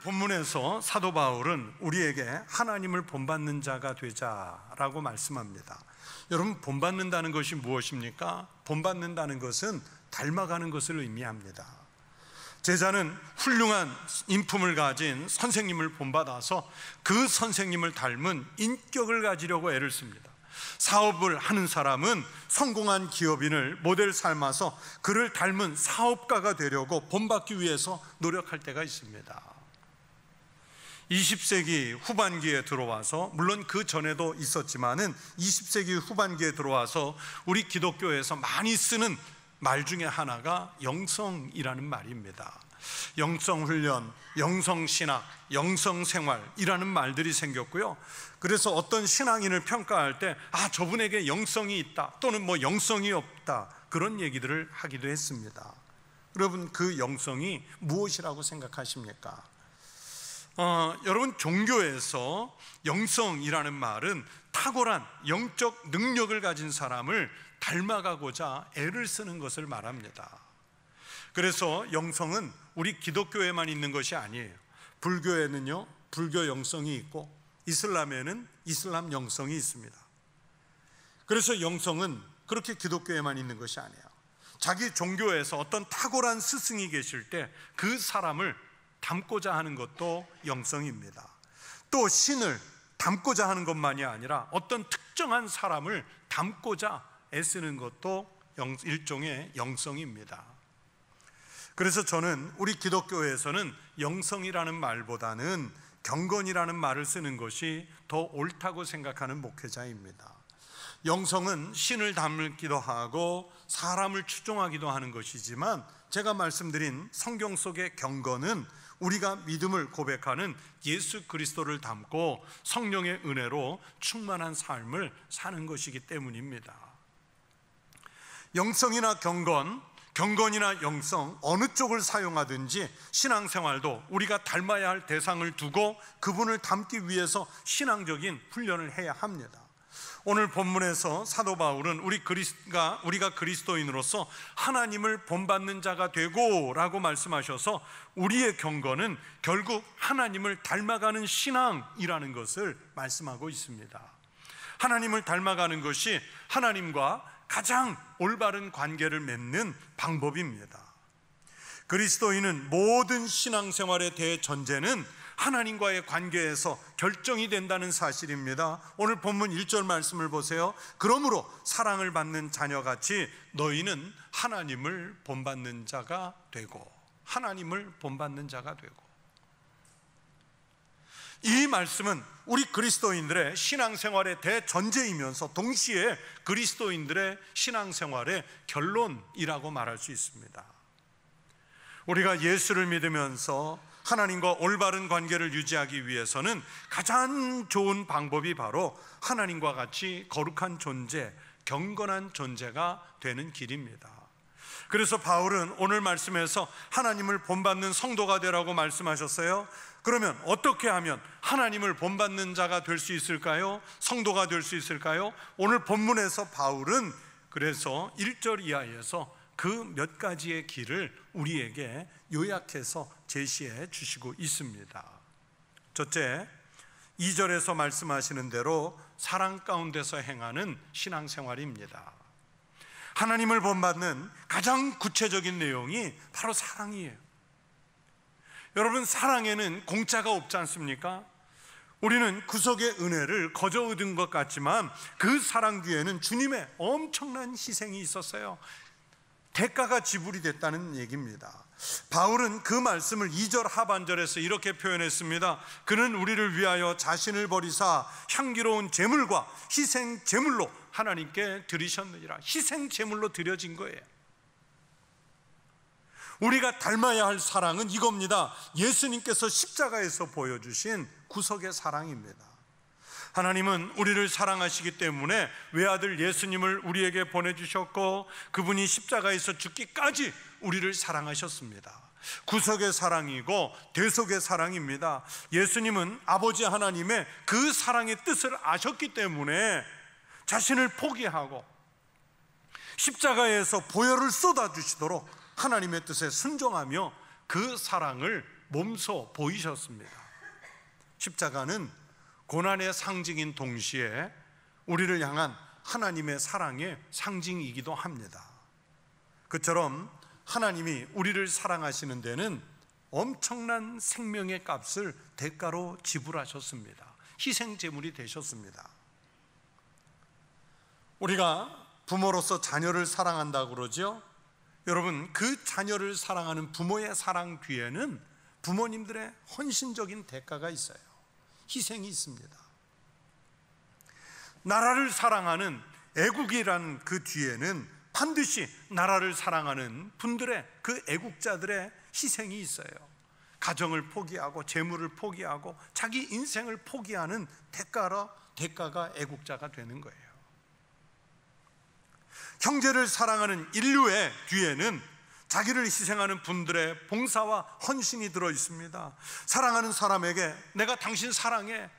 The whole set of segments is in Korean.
본문에서 사도 바울은 우리에게 하나님을 본받는 자가 되자라고 말씀합니다. 여러분, 본받는다는 것이 무엇입니까? 본받는다는 것은 닮아가는 것을 의미합니다. 제자는 훌륭한 인품을 가진 선생님을 본받아서 그 선생님을 닮은 인격을 가지려고 애를 씁니다. 사업을 하는 사람은 성공한 기업인을 모델 삼아서 그를 닮은 사업가가 되려고 본받기 위해서 노력할 때가 있습니다. 20세기 후반기에 들어와서, 물론 그 전에도 있었지만은 20세기 후반기에 들어와서 우리 기독교에서 많이 쓰는 말 중에 하나가 영성이라는 말입니다. 영성훈련, 영성신학, 영성생활이라는 말들이 생겼고요. 그래서 어떤 신앙인을 평가할 때 저분에게 영성이 있다, 또는 영성이 없다, 그런 얘기들을 하기도 했습니다. 여러분, 그 영성이 무엇이라고 생각하십니까? 여러분, 종교에서 영성이라는 말은 탁월한 영적 능력을 가진 사람을 닮아가고자 애를 쓰는 것을 말합니다. 그래서 영성은 우리 기독교에만 있는 것이 아니에요. 불교에는요, 불교 영성이 있고 이슬람에는 이슬람 영성이 있습니다. 그래서 영성은 그렇게 기독교에만 있는 것이 아니에요. 자기 종교에서 어떤 탁월한 스승이 계실 때 그 사람을 닮고자 하는 것도 영성입니다. 또 신을 닮고자 하는 것만이 아니라 어떤 특정한 사람을 닮고자 애쓰는 것도 일종의 영성입니다. 그래서 저는 우리 기독교에서는 영성이라는 말보다는 경건이라는 말을 쓰는 것이 더 옳다고 생각하는 목회자입니다. 영성은 신을 닮기도 하고 사람을 추종하기도 하는 것이지만, 제가 말씀드린 성경 속의 경건은 우리가 믿음을 고백하는 예수 그리스도를 닮고 성령의 은혜로 충만한 삶을 사는 것이기 때문입니다. 영성이나 경건이나 영성, 어느 쪽을 사용하든지 신앙생활도 우리가 닮아야 할 대상을 두고 그분을 닮기 위해서 신앙적인 훈련을 해야 합니다. 오늘 본문에서 사도 바울은 우리가 그리스도인으로서 하나님을 본받는 자가 되고 라고 말씀하셔서 우리의 경건은 결국 하나님을 닮아가는 신앙이라는 것을 말씀하고 있습니다. 하나님을 닮아가는 것이 하나님과 가장 올바른 관계를 맺는 방법입니다. 그리스도인은 모든 신앙생활의 대전제는 하나님과의 관계에서 결정이 된다는 사실입니다. 오늘 본문 1절 말씀을 보세요. 그러므로 사랑을 받는 자녀같이 너희는 하나님을 본받는 자가 되고, 하나님을 본받는 자가 되고. 이 말씀은 우리 그리스도인들의 신앙생활의 대전제이면서 동시에 그리스도인들의 신앙생활의 결론이라고 말할 수 있습니다. 우리가 예수를 믿으면서 하나님과 올바른 관계를 유지하기 위해서는 가장 좋은 방법이 바로 하나님과 같이 거룩한 존재, 경건한 존재가 되는 길입니다. 그래서 바울은 오늘 말씀에서 하나님을 본받는 성도가 되라고 말씀하셨어요. 그러면 어떻게 하면 하나님을 본받는 자가 될 수 있을까요? 성도가 될 수 있을까요? 오늘 본문에서 바울은 그래서 1절 이하에서 그 몇 가지의 길을 우리에게 요약해서 제시해 주시고 있습니다. 첫째, 2절에서 말씀하시는 대로 사랑 가운데서 행하는 신앙생활입니다. 하나님을 본받는 가장 구체적인 내용이 바로 사랑이에요. 여러분, 사랑에는 공짜가 없지 않습니까? 우리는 구속의 은혜를 거저 얻은 것 같지만 그 사랑 뒤에는 주님의 엄청난 희생이 있었어요. 대가가 지불이 됐다는 얘기입니다. 바울은 그 말씀을 2절 하반절에서 이렇게 표현했습니다. 그는 우리를 위하여 자신을 버리사 향기로운 제물과 희생 제물로 하나님께 드리셨느니라. 희생 제물로 드려진 거예요. 우리가 닮아야 할 사랑은 이겁니다. 예수님께서 십자가에서 보여주신 구속의 사랑입니다. 하나님은 우리를 사랑하시기 때문에 외아들 예수님을 우리에게 보내주셨고 그분이 십자가에서 죽기까지 우리를 사랑하셨습니다. 구속의 사랑이고 대속의 사랑입니다. 예수님은 아버지 하나님의 그 사랑의 뜻을 아셨기 때문에 자신을 포기하고 십자가에서 보혈을 쏟아주시도록 하나님의 뜻에 순종하며 그 사랑을 몸소 보이셨습니다. 십자가는 고난의 상징인 동시에 우리를 향한 하나님의 사랑의 상징이기도 합니다. 그처럼 하나님이 우리를 사랑하시는 데는 엄청난 생명의 값을 대가로 지불하셨습니다. 희생 제물이 되셨습니다. 우리가 부모로서 자녀를 사랑한다고 그러죠. 여러분, 그 자녀를 사랑하는 부모의 사랑 뒤에는 부모님들의 헌신적인 대가가 있어요. 희생이 있습니다. 나라를 사랑하는 애국이란 그 뒤에는 반드시 나라를 사랑하는 분들의, 그 애국자들의 희생이 있어요. 가정을 포기하고 재물을 포기하고 자기 인생을 포기하는 대가가 애국자가 되는 거예요. 형제를 사랑하는 인류의 뒤에는 자기를 희생하는 분들의 봉사와 헌신이 들어 있습니다. 사랑하는 사람에게 내가 당신 사랑해,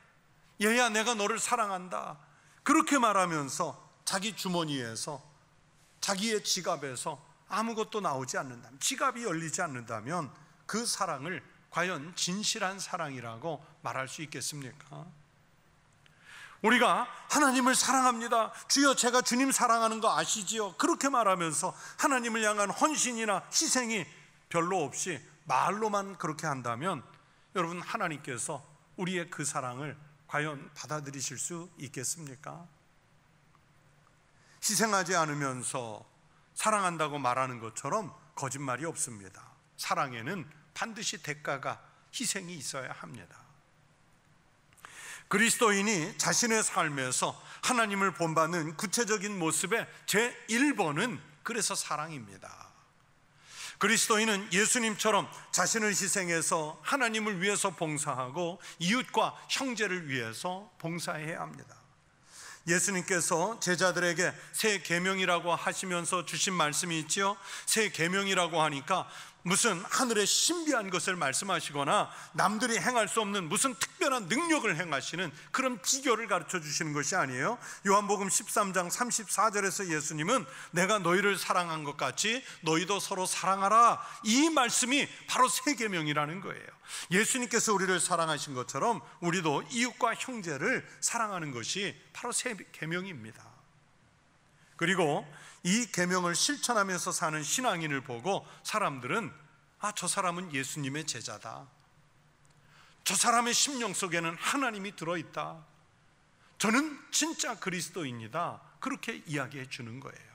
얘야 내가 너를 사랑한다, 그렇게 말하면서 자기 주머니에서, 자기의 지갑에서 아무것도 나오지 않는다면, 지갑이 열리지 않는다면 그 사랑을 과연 진실한 사랑이라고 말할 수 있겠습니까? 우리가 하나님을 사랑합니다, 주여 제가 주님 사랑하는 거 아시지요? 그렇게 말하면서 하나님을 향한 헌신이나 희생이 별로 없이 말로만 그렇게 한다면 여러분, 하나님께서 우리의 그 사랑을 과연 받아들이실 수 있겠습니까? 희생하지 않으면서 사랑한다고 말하는 것처럼 거짓말이 없습니다. 사랑에는 반드시 대가가, 희생이 있어야 합니다. 그리스도인이 자신의 삶에서 하나님을 본받는 구체적인 모습의 제1번은 그래서 사랑입니다. 그리스도인은 예수님처럼 자신을 희생해서 하나님을 위해서 봉사하고 이웃과 형제를 위해서 봉사해야 합니다. 예수님께서 제자들에게 새 계명이라고 하시면서 주신 말씀이 있죠. 새 계명이라고 하니까 무슨 하늘의 신비한 것을 말씀하시거나 남들이 행할 수 없는 무슨 특별한 능력을 행하시는 그런 비결을 가르쳐 주시는 것이 아니에요. 요한복음 13장 34절에서 예수님은 내가 너희를 사랑한 것 같이 너희도 서로 사랑하라, 이 말씀이 바로 새 계명이라는 거예요. 예수님께서 우리를 사랑하신 것처럼 우리도 이웃과 형제를 사랑하는 것이 바로 새 계명입니다. 그리고 이 계명을 실천하면서 사는 신앙인을 보고 사람들은 저 사람은 예수님의 제자다, 저 사람의 심령 속에는 하나님이 들어있다, 저는 진짜 그리스도인이다, 그렇게 이야기해 주는 거예요.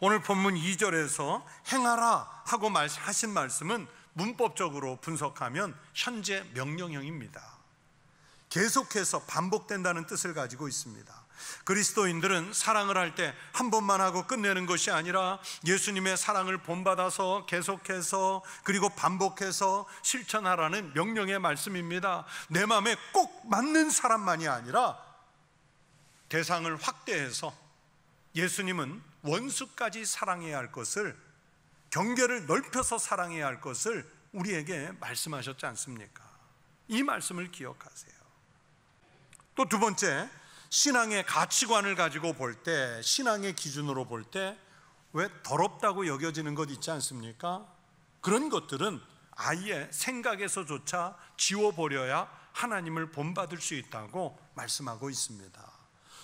오늘 본문 2절에서 행하라 하고 하신 말씀은 문법적으로 분석하면 현재 명령형입니다. 계속해서 반복된다는 뜻을 가지고 있습니다. 그리스도인들은 사랑을 할 때 한 번만 하고 끝내는 것이 아니라 예수님의 사랑을 본받아서 계속해서 그리고 반복해서 실천하라는 명령의 말씀입니다. 내 마음에 꼭 맞는 사람만이 아니라 대상을 확대해서 예수님은 원수까지 사랑해야 할 것을, 경계를 넓혀서 사랑해야 할 것을 우리에게 말씀하셨지 않습니까? 이 말씀을 기억하세요. 또 두 번째, 신앙의 가치관을 가지고 볼 때, 신앙의 기준으로 볼 때 왜 더럽다고 여겨지는 것 있지 않습니까? 그런 것들은 아예 생각에서조차 지워버려야 하나님을 본받을 수 있다고 말씀하고 있습니다.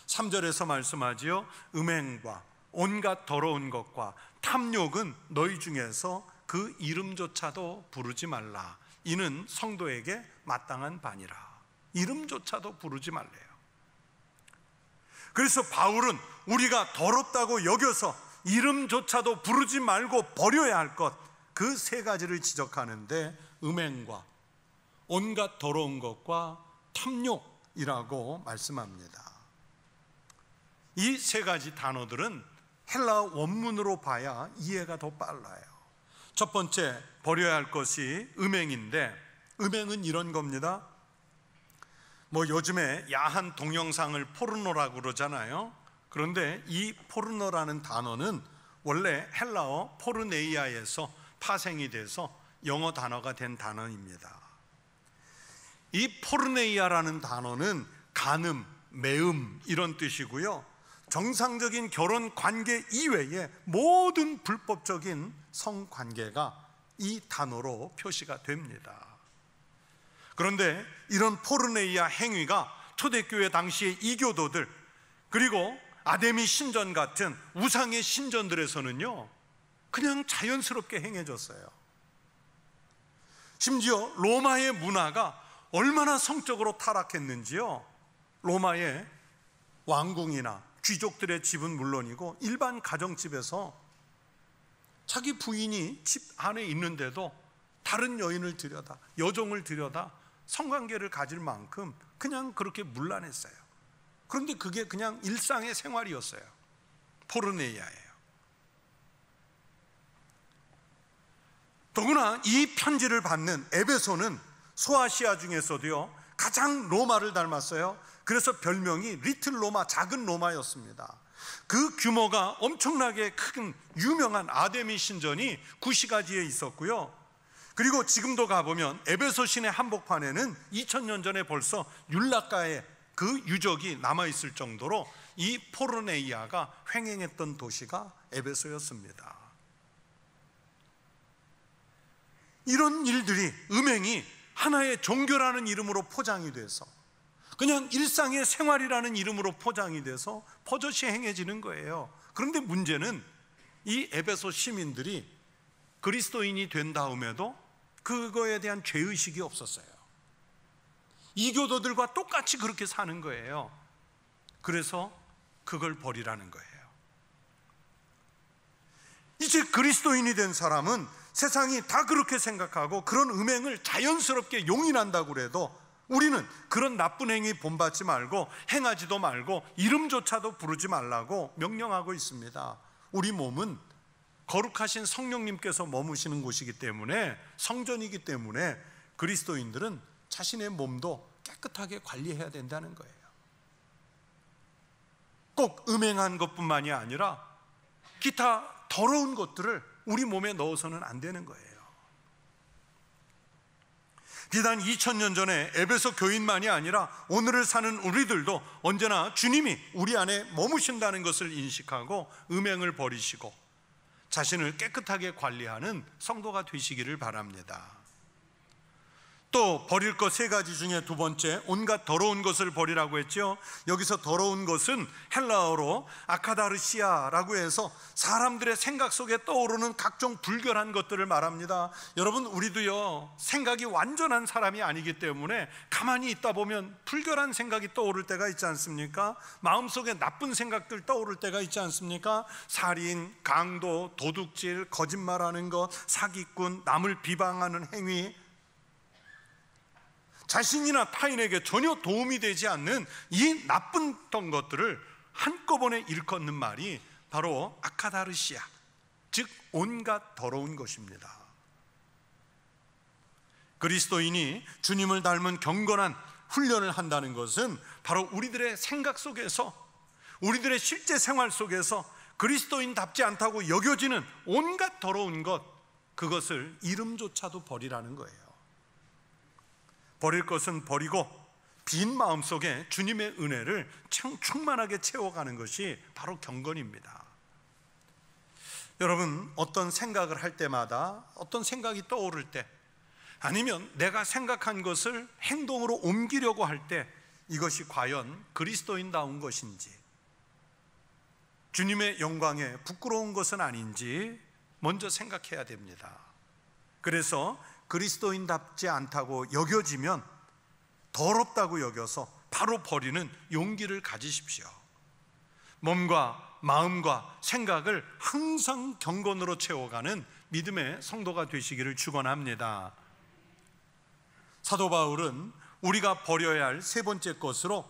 3절에서 말씀하지요. 음행과 온갖 더러운 것과 탐욕은 너희 중에서 그 이름조차도 부르지 말라. 이는 성도에게 마땅한 바니라. 이름조차도 부르지 말래요. 그래서 바울은 우리가 더럽다고 여겨서 이름조차도 부르지 말고 버려야 할 것, 그 세 가지를 지적하는데 음행과 온갖 더러운 것과 탐욕이라고 말씀합니다. 이 세 가지 단어들은 헬라어 원문으로 봐야 이해가 더 빨라요. 첫 번째, 버려야 할 것이 음행인데, 음행은 이런 겁니다. 요즘에 야한 동영상을 포르노라고 그러잖아요. 그런데 이 포르노라는 단어는 원래 헬라어 포르네이아에서 파생이 돼서 영어 단어가 된 단어입니다. 이 포르네이아라는 단어는 간음, 매음 이런 뜻이고요, 정상적인 결혼 관계 이외의 모든 불법적인 성관계가 이 단어로 표시가 됩니다. 그런데 이런 포르네이아 행위가 초대교회 당시의 이교도들, 그리고 아데미 신전 같은 우상의 신전들에서는요 그냥 자연스럽게 행해졌어요. 심지어 로마의 문화가 얼마나 성적으로 타락했는지요, 로마의 왕궁이나 귀족들의 집은 물론이고 일반 가정집에서 자기 부인이 집 안에 있는데도 다른 여인을 들여다, 여종을 들여다 성관계를 가질 만큼 그냥 그렇게 문란했어요. 그런데 그게 그냥 일상의 생활이었어요. 포르네이아예요. 더구나 이 편지를 받는 에베소는 소아시아 중에서도요 가장 로마를 닮았어요. 그래서 별명이 리틀 로마, 작은 로마였습니다. 그 규모가 엄청나게 큰 유명한 아데미 신전이 구시가지에 있었고요. 그리고 지금도 가보면 에베소 시내 한복판에는 2000년 전에 벌써 율라가의 그 유적이 남아있을 정도로 이 포르네이아가 횡행했던 도시가 에베소였습니다. 이런 일들이, 음행이 하나의 종교라는 이름으로 포장이 돼서, 그냥 일상의 생활이라는 이름으로 포장이 돼서 버젓이 행해지는 거예요. 그런데 문제는 이 에베소 시민들이 그리스도인이 된 다음에도 그거에 대한 죄의식이 없었어요. 이교도들과 똑같이 그렇게 사는 거예요. 그래서 그걸 버리라는 거예요. 이제 그리스도인이 된 사람은 세상이 다 그렇게 생각하고 그런 음행을 자연스럽게 용인한다고 그래도 우리는 그런 나쁜 행위 본받지 말고 행하지도 말고 이름조차도 부르지 말라고 명령하고 있습니다. 우리 몸은 거룩하신 성령님께서 머무시는 곳이기 때문에, 성전이기 때문에 그리스도인들은 자신의 몸도 깨끗하게 관리해야 된다는 거예요. 꼭 음행한 것뿐만이 아니라 기타 더러운 것들을 우리 몸에 넣어서는 안 되는 거예요. 비단 2000년 전에 에베소 교인만이 아니라 오늘을 사는 우리들도 언제나 주님이 우리 안에 머무신다는 것을 인식하고 음행을 버리시고 자신을 깨끗하게 관리하는 성도가 되시기를 바랍니다. 또 버릴 것 세 가지 중에 두 번째, 온갖 더러운 것을 버리라고 했죠. 여기서 더러운 것은 헬라어로 아카다르시아라고 해서 사람들의 생각 속에 떠오르는 각종 불결한 것들을 말합니다. 여러분, 우리도요 생각이 완전한 사람이 아니기 때문에 가만히 있다 보면 불결한 생각이 떠오를 때가 있지 않습니까? 마음속에 나쁜 생각들 떠오를 때가 있지 않습니까? 살인, 강도, 도둑질, 거짓말하는 것, 사기꾼, 남을 비방하는 행위, 자신이나 타인에게 전혀 도움이 되지 않는 이 나쁜 것들을 한꺼번에 일컫는 말이 바로 아카다르시아, 즉 온갖 더러운 것입니다. 그리스도인이 주님을 닮은 경건한 훈련을 한다는 것은 바로 우리들의 생각 속에서, 우리들의 실제 생활 속에서 그리스도인답지 않다고 여겨지는 온갖 더러운 것, 그것을 이름조차도 버리라는 거예요. 버릴 것은 버리고 빈 마음속에 주님의 은혜를 충만하게 채워가는 것이 바로 경건입니다. 여러분, 어떤 생각을 할 때마다, 어떤 생각이 떠오를 때, 아니면 내가 생각한 것을 행동으로 옮기려고 할 때 이것이 과연 그리스도인다운 것인지, 주님의 영광에 부끄러운 것은 아닌지 먼저 생각해야 됩니다. 그래서 그리스도인답지 않다고 여겨지면, 더럽다고 여겨서 바로 버리는 용기를 가지십시오. 몸과 마음과 생각을 항상 경건으로 채워가는 믿음의 성도가 되시기를 축원합니다. 사도 바울은 우리가 버려야 할 세 번째 것으로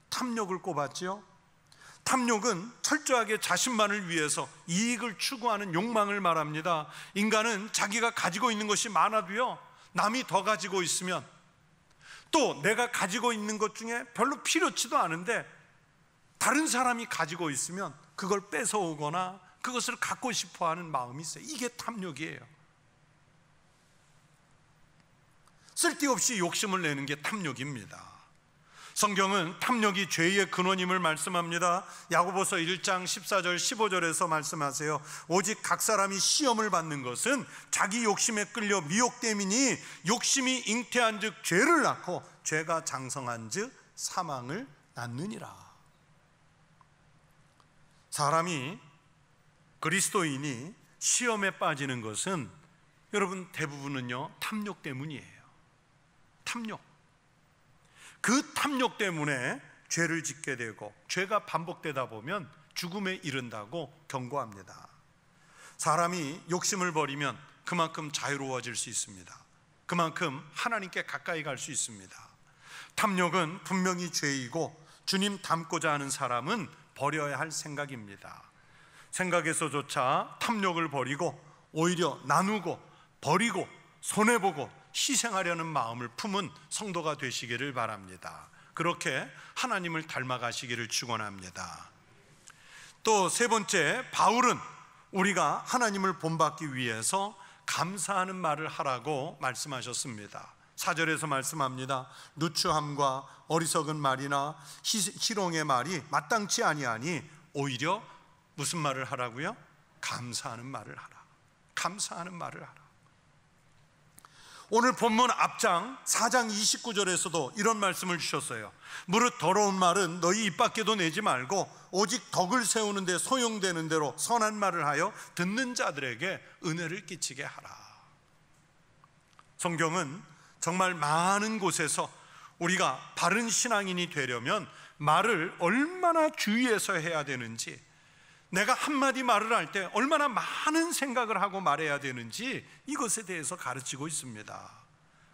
탐욕을 꼽았지요. 탐욕은 철저하게 자신만을 위해서 이익을 추구하는 욕망을 말합니다. 인간은 자기가 가지고 있는 것이 많아도요, 남이 더 가지고 있으면, 또 내가 가지고 있는 것 중에 별로 필요치도 않은데 다른 사람이 가지고 있으면 그걸 뺏어오거나 그것을 갖고 싶어하는 마음이 있어요. 이게 탐욕이에요. 쓸데없이 욕심을 내는 게 탐욕입니다. 성경은 탐욕이 죄의 근원임을 말씀합니다. 야고보서 1장 14절 15절에서 말씀하세요. 오직 각 사람이 시험을 받는 것은 자기 욕심에 끌려 미혹됨이니 욕심이 잉태한 즉 죄를 낳고 죄가 장성한 즉 사망을 낳느니라. 사람이, 그리스도인이 시험에 빠지는 것은 여러분 대부분은요 탐욕 때문이에요. 탐욕. 그 탐욕 때문에 죄를 짓게 되고 죄가 반복되다 보면 죽음에 이른다고 경고합니다. 사람이 욕심을 버리면 그만큼 자유로워질 수 있습니다. 그만큼 하나님께 가까이 갈 수 있습니다. 탐욕은 분명히 죄이고 주님 닮고자 하는 사람은 버려야 할 생각입니다. 생각에서조차 탐욕을 버리고 오히려 나누고 버리고 손해보고 희생하려는 마음을 품은 성도가 되시기를 바랍니다. 그렇게 하나님을 닮아가시기를 축원합니다. 또 세 번째, 바울은 우리가 하나님을 본받기 위해서 감사하는 말을 하라고 말씀하셨습니다. 4절에서 말씀합니다. 누추함과 어리석은 말이나 희롱의 말이 마땅치 아니하니 오히려 무슨 말을 하라고요? 감사하는 말을 하라. 감사하는 말을 하라. 오늘 본문 앞장 4장 29절에서도 이런 말씀을 주셨어요. 무릇 더러운 말은 너희 입 밖에도 내지 말고 오직 덕을 세우는 데 소용되는 대로 선한 말을 하여 듣는 자들에게 은혜를 끼치게 하라. 성경은 정말 많은 곳에서 우리가 바른 신앙인이 되려면 말을 얼마나 주의해서 해야 되는지, 내가 한마디 말을 할 때 얼마나 많은 생각을 하고 말해야 되는지 이것에 대해서 가르치고 있습니다.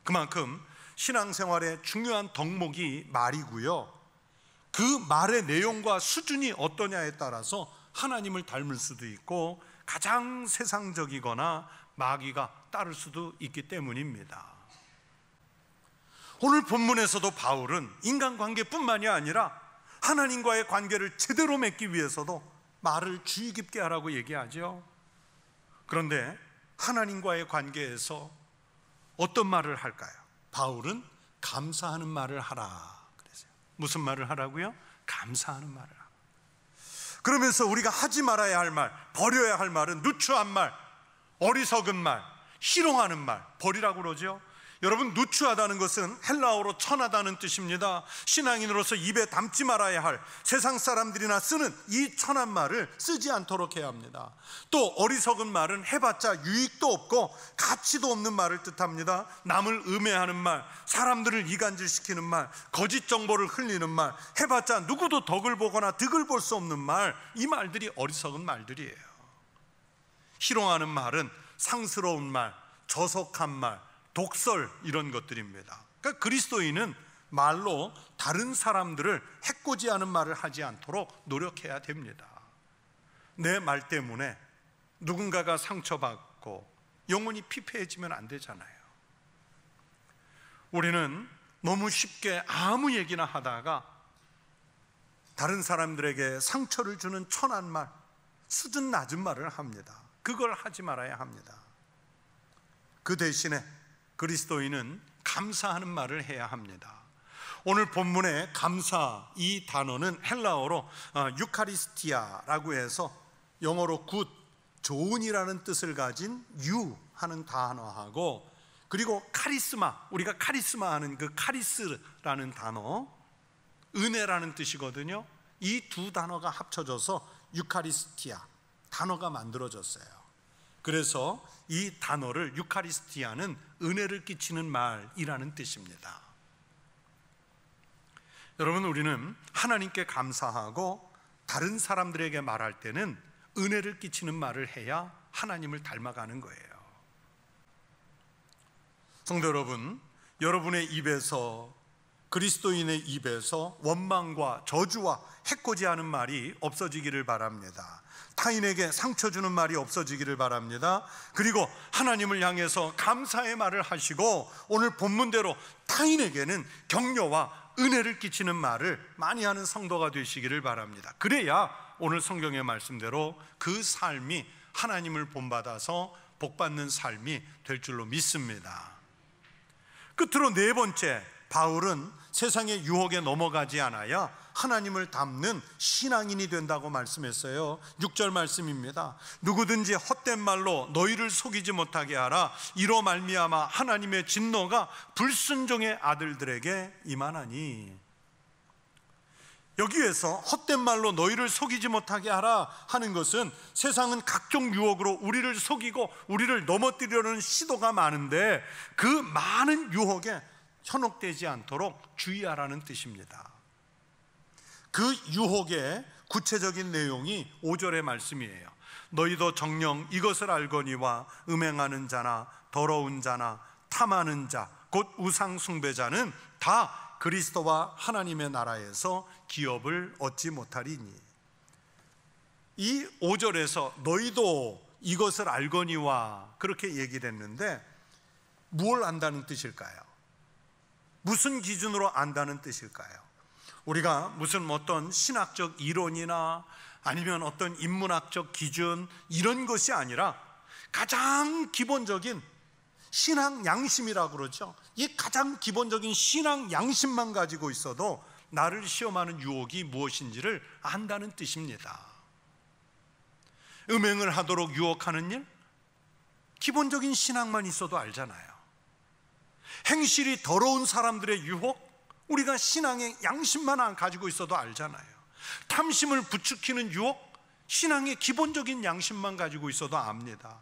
그만큼 신앙생활의 중요한 덕목이 말이고요, 그 말의 내용과 수준이 어떠냐에 따라서 하나님을 닮을 수도 있고 가장 세상적이거나 마귀가 따를 수도 있기 때문입니다. 오늘 본문에서도 바울은 인간관계뿐만이 아니라 하나님과의 관계를 제대로 맺기 위해서도 말을 주의 깊게 하라고 얘기하죠. 그런데 하나님과의 관계에서 어떤 말을 할까요? 바울은 감사하는 말을 하라 그랬어요. 무슨 말을 하라고요? 감사하는 말을 하라. 그러면서 우리가 하지 말아야 할 말, 버려야 할 말은 누추한 말, 어리석은 말, 희롱하는 말, 버리라고 그러죠. 여러분, 누추하다는 것은 헬라어로 천하다는 뜻입니다. 신앙인으로서 입에 담지 말아야 할, 세상 사람들이나 쓰는 이 천한 말을 쓰지 않도록 해야 합니다. 또 어리석은 말은 해봤자 유익도 없고 가치도 없는 말을 뜻합니다. 남을 음해하는 말, 사람들을 이간질시키는 말, 거짓 정보를 흘리는 말, 해봤자 누구도 덕을 보거나 득을 볼 수 없는 말, 이 말들이 어리석은 말들이에요. 희롱하는 말은 상스러운 말, 저속한 말, 독설, 이런 것들입니다. 그러니까 그리스도인은 말로 다른 사람들을 해코지하는 말을 하지 않도록 노력해야 됩니다. 내 말 때문에 누군가가 상처받고 영혼이 피폐해지면 안 되잖아요. 우리는 너무 쉽게 아무 얘기나 하다가 다른 사람들에게 상처를 주는 천한 말, 수준 낮은 말을 합니다. 그걸 하지 말아야 합니다. 그 대신에 그리스도인은 감사하는 말을 해야 합니다. 오늘 본문의 감사, 이 단어는 헬라어로 유카리스티아라고 해서 영어로 굿, 좋은이라는 뜻을 가진 유 하는 단어하고, 그리고 카리스마, 우리가 카리스마 하는 그 카리스라는 단어, 은혜라는 뜻이거든요. 이 두 단어가 합쳐져서 유카리스티아 단어가 만들어졌어요. 그래서 이 단어를, 유카리스티아는 은혜를 끼치는 말이라는 뜻입니다. 여러분, 우리는 하나님께 감사하고 다른 사람들에게 말할 때는 은혜를 끼치는 말을 해야 하나님을 닮아가는 거예요. 성도 여러분, 여러분의 입에서, 그리스도인의 입에서 원망과 저주와 해코지하는 말이 없어지기를 바랍니다. 타인에게 상처 주는 말이 없어지기를 바랍니다. 그리고 하나님을 향해서 감사의 말을 하시고, 오늘 본문대로 타인에게는 격려와 은혜를 끼치는 말을 많이 하는 성도가 되시기를 바랍니다. 그래야 오늘 성경의 말씀대로 그 삶이 하나님을 본받아서 복받는 삶이 될 줄로 믿습니다. 끝으로 네 번째, 바울은 세상의 유혹에 넘어가지 않아야 하나님을 닮는 신앙인이 된다고 말씀했어요. 6절 말씀입니다. 누구든지 헛된 말로 너희를 속이지 못하게 하라. 이로 말미암아 하나님의 진노가 불순종의 아들들에게 임하나니. 여기에서 헛된 말로 너희를 속이지 못하게 하라 하는 것은 세상은 각종 유혹으로 우리를 속이고 우리를 넘어뜨리려는 시도가 많은데 그 많은 유혹에 현혹되지 않도록 주의하라는 뜻입니다. 그 유혹의 구체적인 내용이 5절의 말씀이에요. 너희도 정녕 이것을 알거니와 음행하는 자나 더러운 자나 탐하는 자 곧 우상 숭배자는 다 그리스도와 하나님의 나라에서 기업을 얻지 못하리니. 이 5절에서 너희도 이것을 알거니와 그렇게 얘기를 했는데 무엇을 안다는 뜻일까요? 무슨 기준으로 안다는 뜻일까요? 우리가 무슨 어떤 신학적 이론이나 아니면 어떤 인문학적 기준 이런 것이 아니라 가장 기본적인 신앙 양심이라고 그러죠. 이 가장 기본적인 신앙 양심만 가지고 있어도 나를 시험하는 유혹이 무엇인지를 안다는 뜻입니다. 음행을 하도록 유혹하는 일? 기본적인 신앙만 있어도 알잖아요. 행실이 더러운 사람들의 유혹? 우리가 신앙의 양심만 가지고 있어도 알잖아요. 탐심을 부추기는 유혹? 신앙의 기본적인 양심만 가지고 있어도 압니다.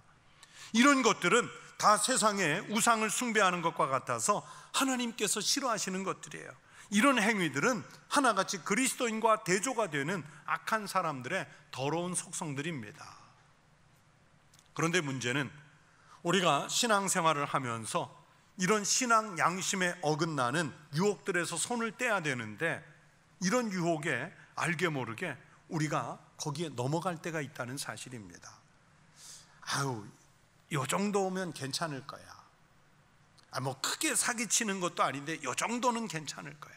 이런 것들은 다 세상의 우상을 숭배하는 것과 같아서 하나님께서 싫어하시는 것들이에요. 이런 행위들은 하나같이 그리스도인과 대조가 되는 악한 사람들의 더러운 속성들입니다. 그런데 문제는 우리가 신앙생활을 하면서 이런 신앙 양심에 어긋나는 유혹들에서 손을 떼야 되는데 이런 유혹에 알게 모르게 우리가 거기에 넘어갈 때가 있다는 사실입니다. 아유, 요 정도면 괜찮을 거야. 뭐 크게 사기치는 것도 아닌데 요 정도는 괜찮을 거야.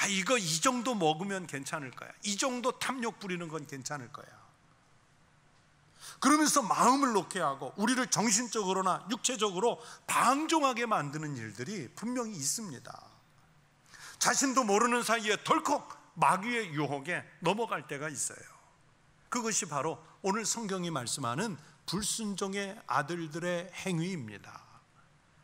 이거 이 정도 먹으면 괜찮을 거야. 이 정도 탐욕 부리는 건 괜찮을 거야. 그러면서 마음을 놓게 하고 우리를 정신적으로나 육체적으로 방종하게 만드는 일들이 분명히 있습니다. 자신도 모르는 사이에 덜컥 마귀의 유혹에 넘어갈 때가 있어요. 그것이 바로 오늘 성경이 말씀하는 불순종의 아들들의 행위입니다.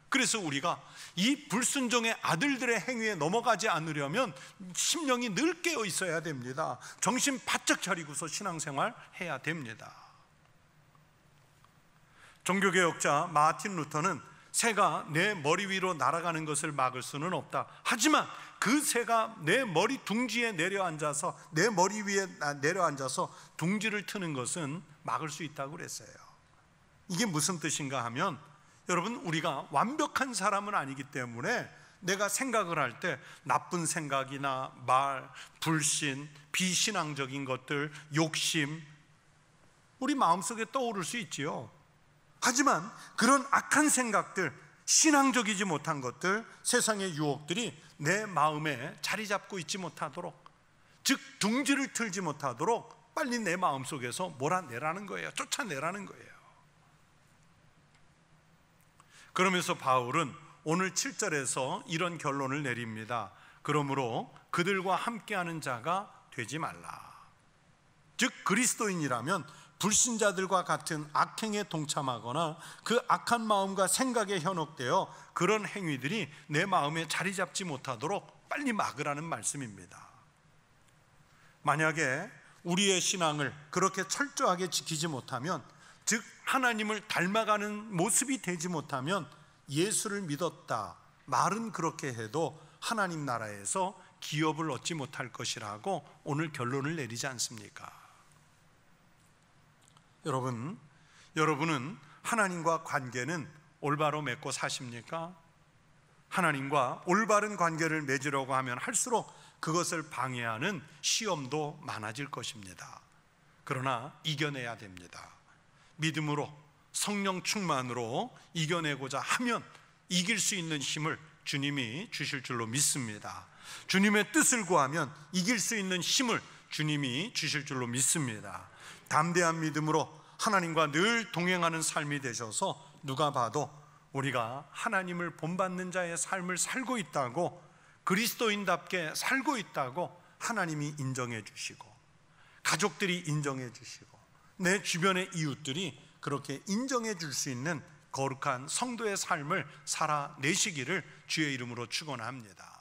그래서 우리가 이 불순종의 아들들의 행위에 넘어가지 않으려면 심령이 늘 깨어 있어야 됩니다. 정신 바짝 차리고서 신앙생활 해야 됩니다. 종교개혁자 마틴 루터는 새가 내 머리 위로 날아가는 것을 막을 수는 없다. 하지만 그 새가 내 머리 둥지에 내려앉아서 내 머리 위에 내려앉아서 둥지를 트는 것은 막을 수 있다고 그랬어요. 이게 무슨 뜻인가 하면 여러분, 우리가 완벽한 사람은 아니기 때문에 내가 생각을 할 때 나쁜 생각이나 말, 불신, 비신앙적인 것들, 욕심 우리 마음속에 떠오를 수 있지요. 하지만 그런 악한 생각들, 신앙적이지 못한 것들, 세상의 유혹들이 내 마음에 자리 잡고 있지 못하도록, 즉 둥지를 틀지 못하도록 빨리 내 마음속에서 몰아내라는 거예요. 쫓아내라는 거예요. 그러면서 바울은 오늘 7절에서 이런 결론을 내립니다. 그러므로 그들과 함께하는 자가 되지 말라. 즉 그리스도인이라면 불신자들과 같은 악행에 동참하거나 그 악한 마음과 생각에 현혹되어 그런 행위들이 내 마음에 자리 잡지 못하도록 빨리 막으라는 말씀입니다. 만약에 우리의 신앙을 그렇게 철저하게 지키지 못하면, 즉 하나님을 닮아가는 모습이 되지 못하면 예수를 믿었다 말은 그렇게 해도 하나님 나라에서 기업을 얻지 못할 것이라고 오늘 결론을 내리지 않습니까? 여러분은 하나님과 관계는 올바로 맺고 사십니까? 하나님과 올바른 관계를 맺으려고 하면 할수록 그것을 방해하는 시험도 많아질 것입니다. 그러나 이겨내야 됩니다. 믿음으로, 성령 충만으로 이겨내고자 하면 이길 수 있는 힘을 주님이 주실 줄로 믿습니다. 주님의 뜻을 구하면 이길 수 있는 힘을 주님이 주실 줄로 믿습니다. 담대한 믿음으로 하나님과 늘 동행하는 삶이 되셔서 누가 봐도 우리가 하나님을 본받는 자의 삶을 살고 있다고 그리스도인답게 살고 있다고 하나님이 인정해 주시고, 가족들이 인정해 주시고, 내 주변의 이웃들이 그렇게 인정해 줄 수 있는 거룩한 성도의 삶을 살아내시기를 주의 이름으로 축원합니다.